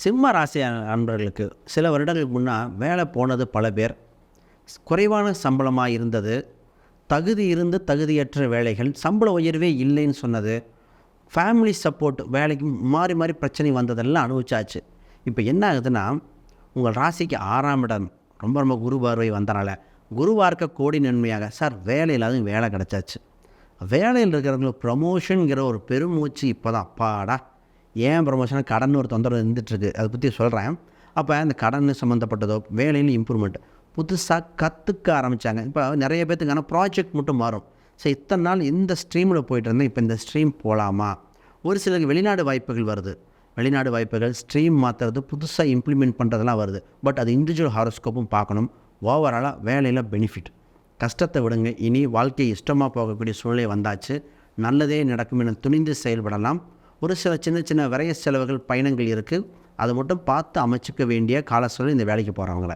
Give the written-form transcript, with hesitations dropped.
சிம்ம ராசி அன்பர்களுக்கு சில வருடங்களுக்கு முன்னால் வேலை போனது பல பேர், குறைவான சம்பளமாக இருந்தது, தகுதி இருந்து தகுதியற்ற வேலைகள், சம்பள உயர்வே இல்லைன்னு சொன்னது, ஃபேமிலி சப்போர்ட் வேலைக்கு மாறி மாறி பிரச்சனை வந்ததெல்லாம் அனுபவிச்சாச்சு. இப்போ என்ன ஆகுதுன்னா, உங்கள் ராசிக்கு 6ஆம் இடம் ரொம்ப ரொம்ப குரு பார்வை வந்தனால குருவாக இருக்க கோடி நன்மையாக சார் வேலை இல்லாத வேலை கிடச்சாச்சு. வேலையில் இருக்கிறவங்களுக்கு ப்ரமோஷனுங்கிற ஒரு பெருமூச்சு இப்போ தான் அப்பாடா. ஏன் ப்ரமோஷன் கடன் ஒரு தொந்தரவு இருந்துகிட்ருக்கு, அதை பற்றி சொல்கிறேன். அப்போ அந்த கடன் சம்மந்தப்பட்டதோ வேலையில் இம்ப்ரூவ்மெண்ட் புதுசாக கற்றுக்க ஆரம்பித்தாங்க. இப்போ நிறைய பேர்த்துக்கான ப்ராஜெக்ட் மட்டும் மாறும். ஸோ இத்தனை நாள் இந்த ஸ்ட்ரீமில் போய்ட்டு இருந்தேன், இப்போ இந்த ஸ்ட்ரீம் போகலாமா? ஒரு சிலருக்கு வெளிநாடு வாய்ப்புகள் வருது. வெளிநாடு வாய்ப்புகள் ஸ்ட்ரீம் மாற்றுறது, புதுசாக இம்ப்ளிமெண்ட் பண்ணுறதெல்லாம் வருது. பட் அது இண்டிவிஜுவல் ஹாரோஸ்கோப்பும் பார்க்கணும். ஓவராலாக வேலையில் பெனிஃபிட். கஷ்டத்தை விடுங்க, இனி வாழ்க்கை இஷ்டமாக போகக்கூடிய சூழ்நிலை வந்தாச்சு. நல்லதே நடக்கும் என துணிந்து செயல்படலாம். ஒரு சில சின்ன சின்ன விரைய செலவுகள் பயணங்கள் இருக்குது, அதை மட்டும் பார்த்து அமைச்சிக்க வேண்டிய கால சூழல் இந்த வேலைக்கு போகிறவங்கள.